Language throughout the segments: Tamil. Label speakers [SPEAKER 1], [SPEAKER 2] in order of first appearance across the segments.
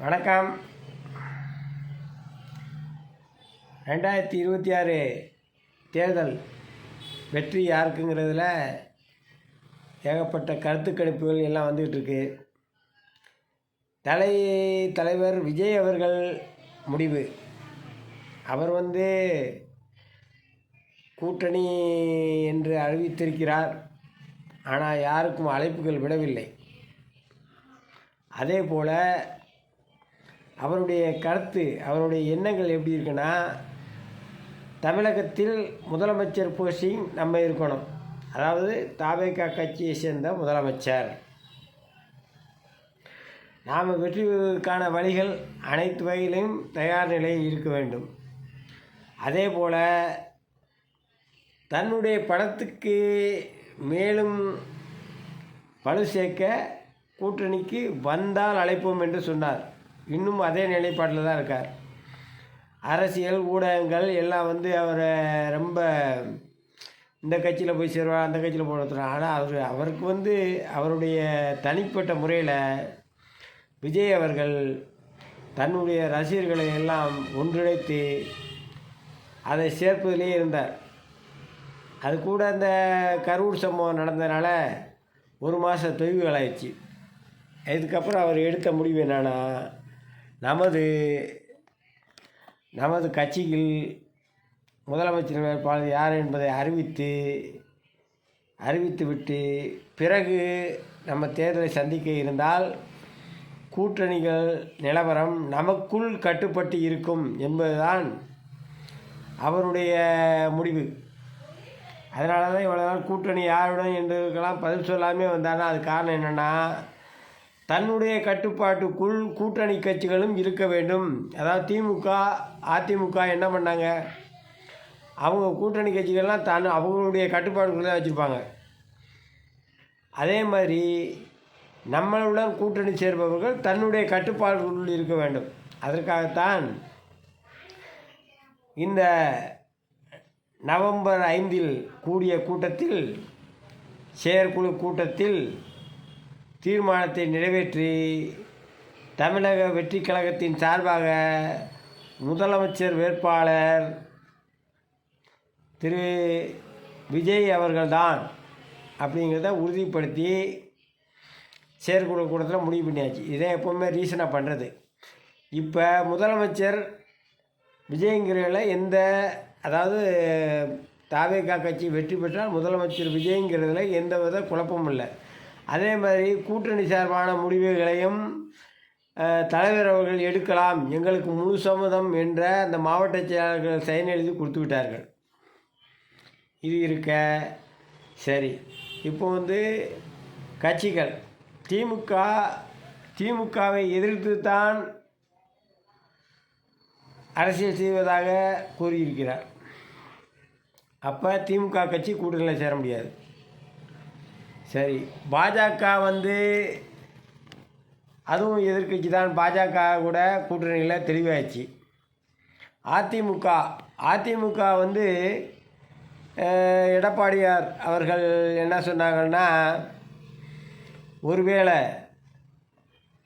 [SPEAKER 1] வணக்கம். 2026 தேர்தல் வெற்றி யாருக்குங்கிறதுல ஏகப்பட்ட கருத்து கணிப்புகள் எல்லாம் வந்துகிட்ருக்கு. தலைவர் விஜய் அவர்கள் முடிவு. அவர் கூட்டணி என்று அறிவித்திருக்கிறார். ஆனால் யாருக்கும் அழைப்புகள் விடவில்லை. அதே போல் அவருடைய கருத்து, அவருடைய எண்ணங்கள் எப்படி இருக்குன்னா, தமிழகத்தில் முதலமைச்சர் போஸ்டிங் நம்ம இருக்கணும். அதாவது தவேகா கட்சியை சேர்ந்த முதலமைச்சர். நாம் வெற்றிக்கான வழிகள் அனைத்து வகையிலும் தயார் நிலையில் இருக்க வேண்டும். அதே போல் தன்னுடைய படத்துக்கு மேலும் பலு சேர்க்க கூட்டணிக்கு வந்தால் அழைப்போம் என்று சொன்னார். இன்னும் அதே நிலைப்பாட்டில் தான் இருக்கார். அரசியல் ஊடகங்கள் எல்லாம் அவரை ரொம்ப இந்த கட்சியில் போய் சேருவார், அந்த கட்சியில் போடுறார். ஆனால் அவருக்கு அவருடைய தனிப்பட்ட முறையில் விஜய் அவர்கள் தன்னுடைய ரசிகர்களை எல்லாம் ஒன்றிணைத்து அதை சேர்ப்பதிலே இருந்தார். அது கூட அந்த கரூர் சம்பவம் நடந்ததுனால ஒரு மாதம் தொய்வுகள் ஆயிடுச்சு. இதுக்கப்புறம் அவர் எடுத்த முடிவு என்னன்னா, நமது கட்சியில் முதலமைச்சர் வேட்பாளர் யார் என்பதை அறிவித்துவிட்டு பிறகு நம்ம தேர்தலை சந்திக்க இருந்தால் கூட்டணிகள் நிலவரம் நமக்குள் கட்டுப்பட்டு இருக்கும் என்பதுதான் அவருடைய முடிவு. அதனால தான் இவ்வளோ நாள் கூட்டணி யாருடன் என்றுக்கெல்லாம் பதில் சொல்லாமே வந்தாங்கன்னா அது காரணம் என்னென்னா, தன்னுடைய கட்டுப்பாட்டுக்குள் கூட்டணி கட்சிகளும் இருக்க வேண்டும். அதாவது திமுக, அதிமுக என்ன பண்ணாங்க, அவங்க கூட்டணி கட்சிகள்லாம் அவங்களுடைய கட்டுப்பாட்டுக்குள்ளே தான் வச்சுருப்பாங்க. அதே மாதிரி நம்மளுடன் கூட்டணி சேர்பவர்கள் தன்னுடைய கட்டுப்பாட்டுக்குள் இருக்க வேண்டும். அதற்காகத்தான் இந்த நவம்பர் 5 கூடிய கூட்டத்தில், செயற்குழு கூட்டத்தில் தீர்மானத்தை நிறைவேற்றி தமிழக வெற்றி கழகத்தின் சார்பாக முதலமைச்சர் வேட்பாளர் திரு விஜய் அவர்கள்தான் அப்படிங்கிறத உறுதிப்படுத்தி செயற்குழு கூட்டத்தில் முடிவு பண்ணியாச்சு. இதே எப்போவுமே ரீசனாக பண்ணுறது. இப்போ முதலமைச்சர் விஜய்ங்கிறதில் அதாவது தவேகா கட்சி வெற்றி பெற்றால் முதலமைச்சர் விஜய்ங்கிறதுல எந்த வித குழப்பமும் இல்லை. அதே மாதிரி கூட்டணி சார்பான முடிவுகளையும் தலைவர் அவர்கள் எடுக்கலாம், எங்களுக்கு முழு சம்மதம் என்ற அந்த மாவட்ட செயலாளர்கள் சைன் எழுதி கொடுத்து விட்டார்கள். இது இருக்க சரி, இப்போ கட்சிகள் திமுகவை எதிர்த்து தான் அரசியல் செய்வதாக கூறியிருக்கிறார். அப்போ திமுக கட்சி கூட்டணியில் சேர முடியாது. சரி, பாஜக அதுவும் எதிர்கட்சி தான். பாஜக கூட கூட்டணியில் தெளிவாயிடுச்சு. அதிமுக எடப்பாடியார் அவர்கள் என்ன சொன்னாங்கன்னா, ஒருவேளை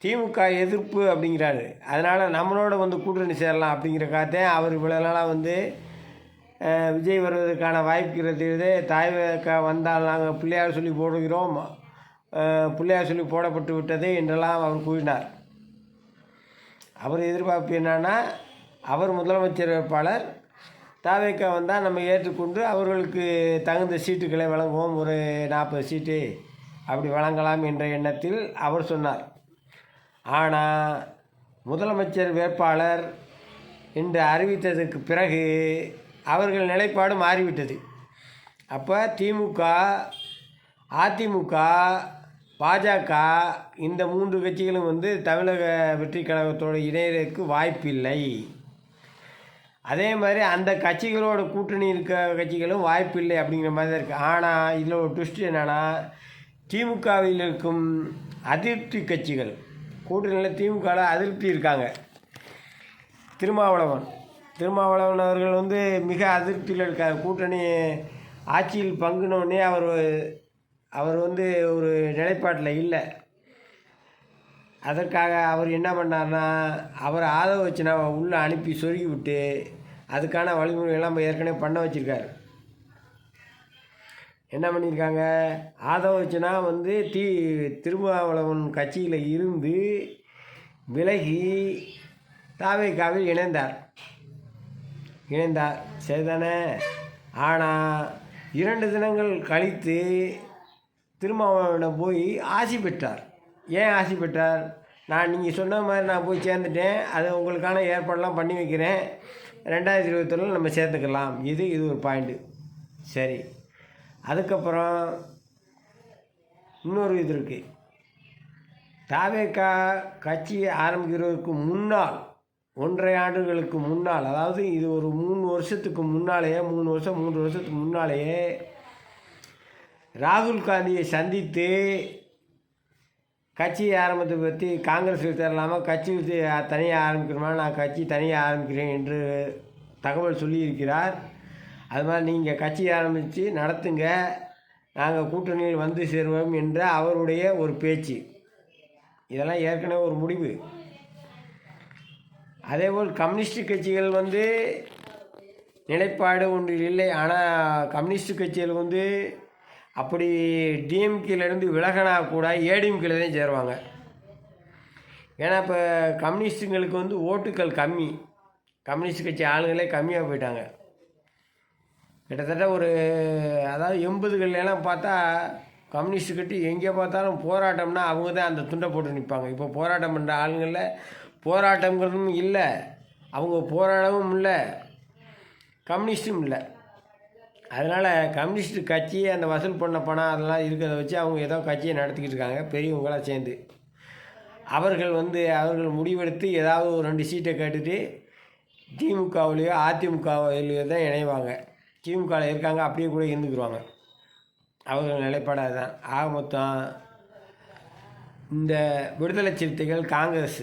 [SPEAKER 1] திமுக எதிர்ப்பு அப்படிங்கிறாரு, அதனால் நம்மளோட கூட்டணி சேரலாம் அப்படிங்கிறக்காகத்தான் அவர் இவ்வளோ நாளாக விஜய் வருவதற்கான வாய்ப்புகிறது. தாவேகா வந்தால் நாங்கள் பிள்ளையார் சொல்லி போடுகிறோம், பிள்ளையார் சொல்லி போடப்பட்டு விட்டது என்றெல்லாம் அவர் கூறினார். அவர் எதிர்பார்ப்பு என்னன்னா, அவர் முதலமைச்சர் வேட்பாளர், தாவேகா வந்தால் நம்ம ஏற்றுக்கொண்டு அவர்களுக்கு தகுந்த சீட்டுகளை வழங்குவோம், ஒரு 40 சீட்டு அப்படி வழங்கலாம் என்ற எண்ணத்தில் அவர் சொன்னார். ஆனால் முதலமைச்சர் வேட்பாளர் என்று அறிவித்ததற்கு பிறகு அவர்கள் நிலைப்பாடு மாறிவிட்டது. அப்போ திமுக, அதிமுக, பாஜக இந்த 3 கட்சிகளும் தமிழக வெற்றி கழகத்தோடு இணையதற்கு வாய்ப்பில்லை. அதே மாதிரி அந்த கட்சிகளோட கூட்டணி இருக்க கட்சிகளும் வாய்ப்பில்லை அப்படிங்கிற மாதிரி தான் இருக்குது. ஆனால் இதில் ஒரு ட்விஸ்ட் என்னென்னா, திமுகவில் இருக்கும் அதிருப்தி கட்சிகள் கூட்டணியில் திமுகவில் அதிருப்தி இருக்காங்க. திருமாவளவன் அவர்கள் மிக அதிருப்தியில் இருக்கார். கூட்டணி ஆட்சியில் பங்குனோடனே அவர் ஒரு நிலைப்பாட்டில் இல்லை. அதற்காக அவர் என்ன பண்ணார்னா, அவர் ஆதவர்ஜுனாவை உள்ளே அனுப்பி சொருகி விட்டு அதுக்கான வழிமுறைகள்லாம் நம்ம ஏற்கனவே பண்ண வச்சுருக்காரு. என்ன பண்ணியிருக்காங்க, ஆதவர்ஜுனா வந்து திருமாவளவன் கட்சியில் இருந்து விலகி தாவேகாவில் இணைந்தார். சரிதானே? ஆனால் 2 தினங்கள் கழித்து திருமாவளவனிடம் போய் ஆசி பெற்றார். ஏன் ஆசி பெற்றார்? நீங்கள் சொன்ன மாதிரி நான் போய் சேர்ந்துட்டேன், அது உங்களுக்கான ஏற்பாடெல்லாம் பண்ணி வைக்கிறேன், 2021 நம்ம சேர்த்துக்கலாம். இது ஒரு பாயிண்ட்டு. சரி, அதுக்கப்புறம் இன்னொரு இது இருக்குது. தாவேகா கட்சி ஆரம்பிக்கிறதுக்கு முன்னால் 1.5 ஆண்டுகளுக்கு முன்னால், அதாவது இது ஒரு 3 வருஷத்துக்கு முன்னாலேயே 3 வருஷத்துக்கு முன்னாலேயே ராகுல் காந்தியை சந்தித்து கட்சி ஆரம்பத்தை பற்றி காங்கிரஸில் தேரலாமல் கட்சி தனியாக ஆரம்பிக்கிறோமா, நான் கட்சி தனியாக ஆரம்பிக்கிறேன் என்று தகவல் சொல்லியிருக்கிறார். அது மாதிரி நீங்கள் கட்சி ஆரம்பித்து நடத்துங்க, நாங்கள் கூட்டணியில் வந்து சேருவோம் என்ற அவருடைய ஒரு பேச்சு. இதெல்லாம் ஏற்கனவே ஒரு முடிவு. அதேபோல் கம்யூனிஸ்ட் கட்சிகள் வந்து நிலைப்பாடு ஒன்றில் இல்லை. ஆனால் கம்யூனிஸ்ட் கட்சிகள் வந்து அப்படி டிஎம்கேலேருந்து விலகினா கூட ஏடிஎம்கேல தான் சேருவாங்க. ஏன்னா இப்போ கம்யூனிஸ்ட்டுங்களுக்கு வந்து ஓட்டுக்கள் கம்மி, கம்யூனிஸ்ட் கட்சி ஆளுங்களே கம்மியாக போயிட்டாங்க. கிட்டத்தட்ட அதாவது 80களெல்லாம் பார்த்தா கம்யூனிஸ்ட் கட்சி எங்கே பார்த்தாலும் போராட்டம்னா அவங்க தான் அந்த துண்டை போட்டு நிற்பாங்க. இப்போ போராட்டம் பண்ணுற ஆளுங்களில் போராட்டங்கிறதும் இல்லை, அவங்க போராடவும் இல்லை, கம்யூனிஸ்ட்டும் இல்லை. அதனால் கம்யூனிஸ்ட் கட்சி அந்த வசூல் பண்ண பணம் அதெல்லாம் இருக்கிறத வச்சு அவங்க ஏதோ கட்சியை நடத்திக்கிட்டு இருக்காங்க பெரியவங்களாம் சேர்ந்து. அவர்கள் முடிவெடுத்து ஏதாவது ஒரு 2 சீட்டை கேட்டுட்டு திமுகவிலையோ அதிமுகவிலையோ தான் இணைவாங்க. திமுகவில் இருக்காங்க, அப்படியே கூட இருந்துக்குருவாங்க. அவர்கள் நிலைப்பாடு அதுதான். ஆக மொத்தம் இந்த விடுதலை சிறுத்தைகள் காங்கிரஸ்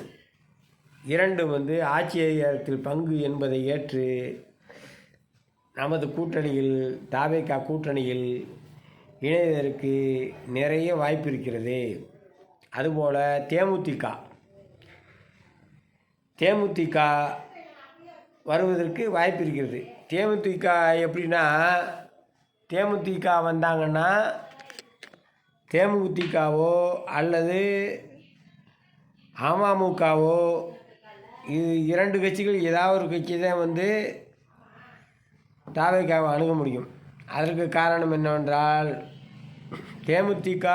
[SPEAKER 1] 2 ஆட்சி அதிகாரத்தில் பங்கு என்பதை ஏற்று நமது கூட்டணியில் தாவேகா கூட்டணியில் இணைவதற்கு நிறைய வாய்ப்பு இருக்கிறது. அதுபோல் தேமுதிக வருவதற்கு வாய்ப்பு இருக்கிறது. தேமுதிக எப்படின்னா, தேமுதிக வந்தாங்கன்னா தேமுதிகவோ அல்லது அமமுகவோ, இது 2 கட்சிகள் ஏதாவது ஒரு கட்சி தான் தாவேகாவை அணுக முடியும். அதற்கு காரணம் என்னவென்றால், தேமுதிக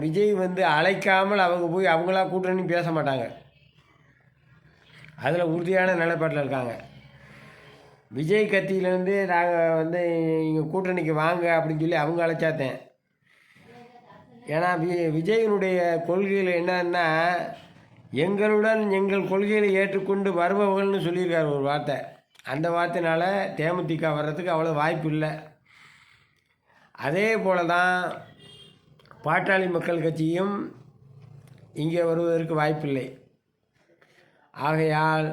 [SPEAKER 1] விஜய் அழைக்காமல் அவங்க போய் அவங்களா கூட்டணி பேச மாட்டாங்க. அதில் உறுதியான நிலைப்பாட்டில் இருக்காங்க. விஜய் கட்சியிலேருந்து நாங்கள் இங்கே கூட்டணிக்கு வாங்க அப்படின்னு சொல்லி அவங்க அழைச்சாத்தேன். ஏன்னா விஜயனுடைய கொள்கையில் என்னன்னா, எங்களுடன் எங்கள் கொள்கைகளை ஏற்றுக்கொண்டு வருபவர்கள்னு சொல்லியிருக்காரு ஒரு வார்த்தை. அந்த வார்த்தையினால் தேமுதிக வர்றதுக்கு அவ்வளோ வாய்ப்பு இல்லை. அதே போல தான் பாட்டாளி மக்கள் கட்சியும் இங்கே வருவதற்கு வாய்ப்பில்லை. ஆகையால்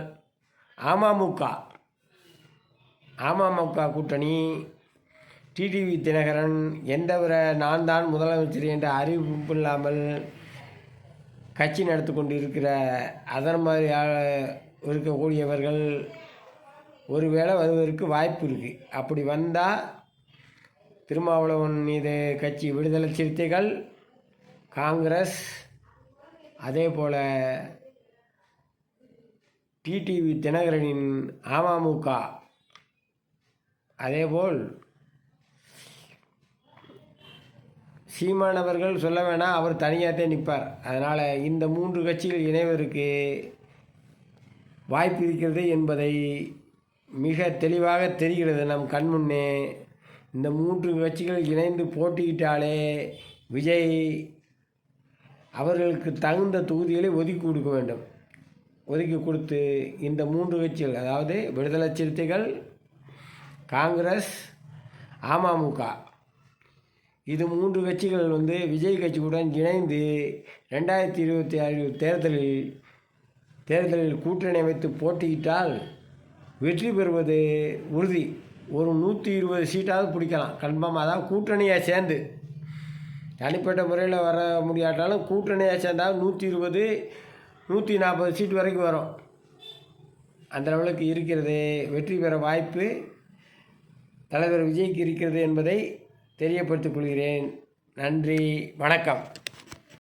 [SPEAKER 1] அமமுக கூட்டணி டிடிவி தினகரன் நான் தான் முதலமைச்சர் என்ற அறிவிப்பு இல்லாமல் கட்சி நடத்தி கொண்டு இருக்கிற அதன் மாதிரி இருக்கக்கூடியவர்கள் ஒருவேளை வருவதற்கு வாய்ப்பு இருக்குது. அப்படி வந்தால் திருமாவளவன் மீது கட்சி விடுதலை சிறுத்தைகள், காங்கிரஸ், அதே போல் டிடிவி தினகரனின் அமமுக, அதேபோல் சீமானவர்கள் சொல்ல வேணாம், அவர் தனியாகத்தே நிற்பார். அதனால் இந்த 3 கட்சிகள் இணைவதற்கு வாய்ப்பு இருக்கிறது என்பதை மிக தெளிவாக தெரிகிறது நம் கண்முன்னே. இந்த 3 கட்சிகள் இணைந்து போட்டியிட்டாலே விஜய் அவர்களுக்கு தகுந்த தொகுதிகளை ஒதுக்கி கொடுக்க வேண்டும். ஒதுக்கி கொடுத்து இந்த 3 கட்சிகள், அதாவது விடுதலை சிறுத்தைகள், காங்கிரஸ், அமமுக, இது 3 கட்சிகள் விஜய் கட்சியுடன் இணைந்து 2026 தேர்தலில் கூட்டணி அமைத்து போட்டியிட்டால் வெற்றி பெறுவது உறுதி. ஒரு 120 சீட்டாவது பிடிக்கலாம் கன்ஃபார்ம். அதான் கூட்டணியாக சேர்ந்து தனிப்பட்ட முறையில் வர முடியாட்டாலும் கூட்டணியாக சேர்ந்தால் 120 140 சீட்டு வரைக்கும் வரும். அந்த லெவலுக்கு இருக்கிறது. வெற்றி பெற வாய்ப்பு தலைவர் விஜய்க்கு இருக்கிறது என்பதை தெரியப்படுத்திக் கொள்கிறேன். நன்றி, வணக்கம்.